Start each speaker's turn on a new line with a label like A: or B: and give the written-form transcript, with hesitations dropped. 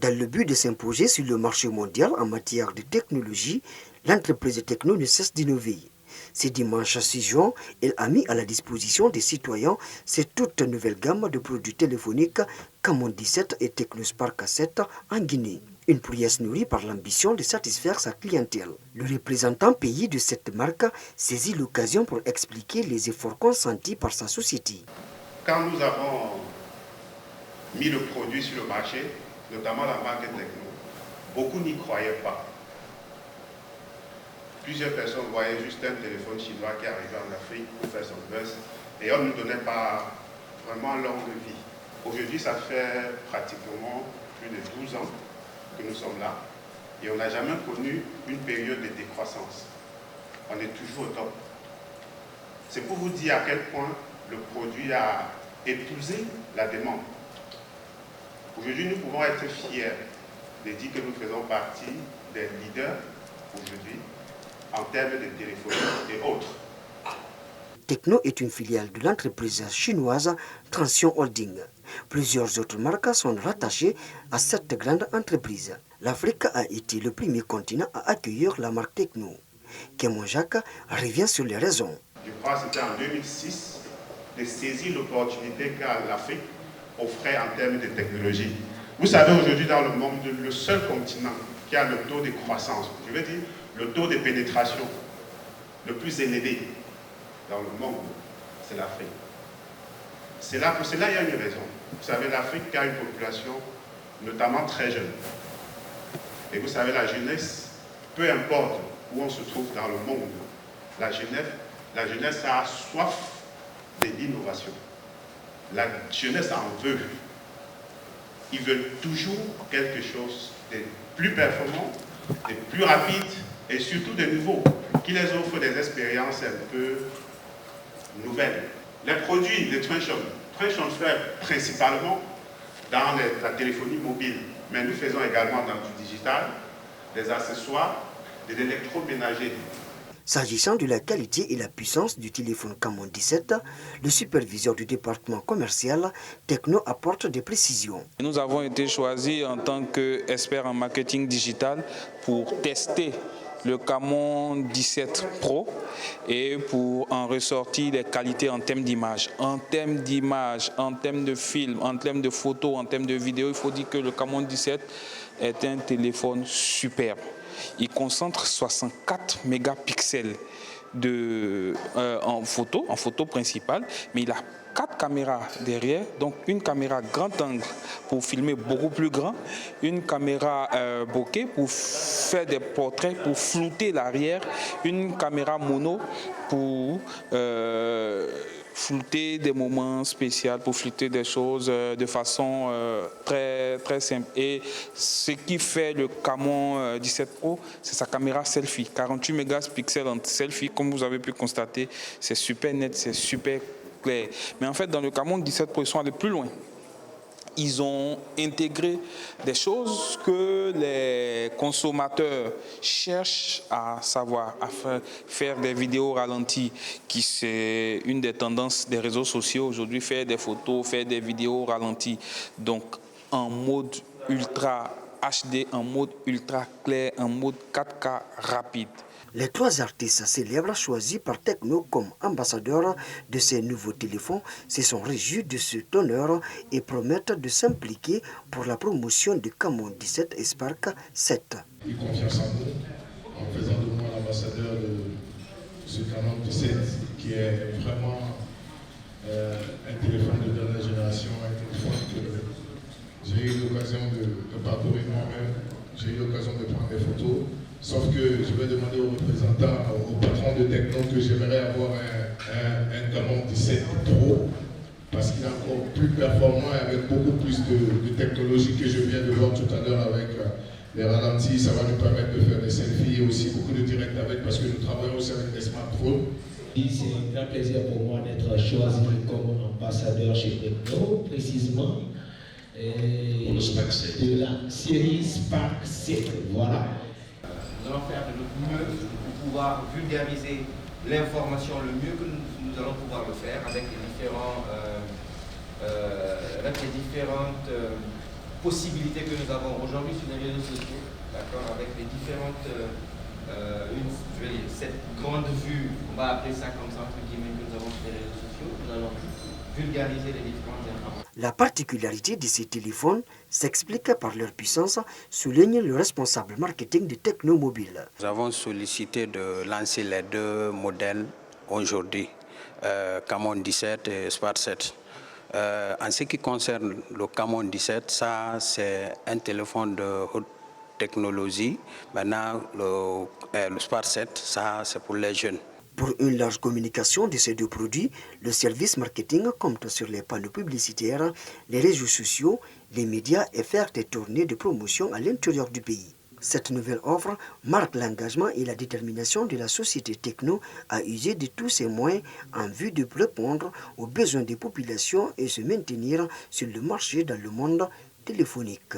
A: Dans le but de s'imposer sur le marché mondial en matière de technologie, l'entreprise Tecno ne cesse d'innover. Ce dimanche 6 juin, elle a mis à la disposition des citoyens cette toute nouvelle gamme de produits téléphoniques Camon 17 et Tecnospark 7 en Guinée. Une prouesse nourrie par l'ambition de satisfaire sa clientèle. Le représentant pays de cette marque saisit l'occasion pour expliquer les efforts consentis par sa société.
B: Quand nous avons mis le produit sur le marché, notamment la marque Tecno, beaucoup n'y croyaient pas. Plusieurs personnes voyaient juste un téléphone chinois qui arrivait en Afrique pour faire son buzz et on ne nous donnait pas vraiment longue vie. Aujourd'hui, ça fait pratiquement plus de 12 ans que nous sommes là et on n'a jamais connu une période de décroissance. On est toujours au top. C'est pour vous dire à quel point le produit a épousé la demande. Aujourd'hui, nous pouvons être fiers de dire que nous faisons partie des leaders aujourd'hui en termes de téléphonie et autres.
A: Tecno est une filiale de l'entreprise chinoise Transsion Holding. Plusieurs autres marques sont rattachées à cette grande entreprise. L'Afrique a été le premier continent à accueillir la marque Tecno. Kémon Jacques revient sur les raisons.
B: Je crois que c'était en 2006 de saisir l'opportunité que l'Afrique offrait en termes de technologie. Vous savez, aujourd'hui dans le monde, le seul continent qui a le taux de croissance, je veux dire le taux de pénétration le plus élevé dans le monde, c'est l'Afrique. Pour cela, il y a une raison. Vous savez, l'Afrique a une population notamment très jeune. Et vous savez, la jeunesse, peu importe où on se trouve dans le monde, la jeunesse a soif de l'innovation. La jeunesse en veut. Ils veulent toujours quelque chose de plus performant, de plus rapide et surtout de nouveau, qui les offre des expériences un peu nouvelles. Les produits de Transsion fait principalement dans la téléphonie mobile, mais nous faisons également dans du digital, des accessoires, de l'électroménager.
A: S'agissant de la qualité et la puissance du téléphone Camon 17, le superviseur du département commercial Tecno apporte des précisions.
C: Nous avons été choisis en tant qu'experts en marketing digital pour tester le Camon 17 Pro et pour en ressortir les qualités en termes d'image. En termes d'image, en termes de film, en termes de photos, en termes de vidéos, il faut dire que le Camon 17 est un téléphone superbe. Il concentre 64 mégapixels en photo principale, mais il a 4 caméras derrière, donc une caméra grand angle pour filmer beaucoup plus grand, une caméra bokeh pour faire des portraits, pour flouter l'arrière, une caméra mono pour flouter des moments spéciaux, pour flouter des choses de façon très, très simple. Et ce qui fait le Camon 17 Pro, c'est sa caméra selfie. 48 mégapixels en selfie, comme vous avez pu constater, c'est super net, c'est super clair. Mais en fait, dans le Camon 17 Pro, ils sont allés plus loin. Ils ont intégré des choses que les consommateurs cherchent à savoir, à faire des vidéos ralenties, qui c'est une des tendances des réseaux sociaux aujourd'hui, faire des photos, faire des vidéos ralenties. Donc en mode ultra HD, en mode ultra clair, en mode 4K rapide.
A: Les 3 artistes célèbres choisis par Tecno comme ambassadeurs de ces nouveaux téléphones se sont réjouis de cet honneur et promettent de s'impliquer pour la promotion du Camon 17 et Spark 7.
D: J'ai confiance en nous en faisant de moi l'ambassadeur de ce Camon 17 qui est vraiment un téléphone de dernière génération, un téléphone que j'ai eu l'occasion de parcourir moi-même, j'ai eu l'occasion de prendre des photos. Sauf que je vais demander aux représentants, au patron de Tecno, que j'aimerais avoir un Camon 17 Pro parce qu'il est encore plus performant et avec beaucoup plus de technologie que je viens de voir tout à l'heure avec les ralentis. Ça va nous permettre de faire des selfies et aussi beaucoup de directs avec parce que nous travaillons aussi avec des smartphones.
E: C'est un grand plaisir pour moi d'être choisi comme ambassadeur chez Tecno, précisément de la série Spark 7. Voilà.
F: Nous allons faire de notre mieux pour pouvoir vulgariser l'information le mieux que nous allons pouvoir le faire avec les différentes possibilités que nous avons aujourd'hui sur les réseaux sociaux, d'accord, avec les différentes, je vais dire, cette grande vue, on va appeler ça comme ça, entre guillemets, que nous avons sur les réseaux sociaux, nous allons vulgariser les différentes informations.
A: La particularité de ces téléphones s'explique par leur puissance, souligne le responsable marketing de Technomobile.
G: Nous avons sollicité de lancer les deux modèles aujourd'hui, Camon 17 et Smart 7. En ce qui concerne le Camon 17, ça c'est un téléphone de haute technologie. Maintenant, le Smart 7, ça c'est pour les jeunes.
A: Pour une large communication de ces deux produits, le service marketing compte sur les panneaux publicitaires, les réseaux sociaux, les médias et faire des tournées de promotion à l'intérieur du pays. Cette nouvelle offre marque l'engagement et la détermination de la société Techno à user de tous ses moyens en vue de répondre aux besoins des populations et se maintenir sur le marché dans le monde téléphonique.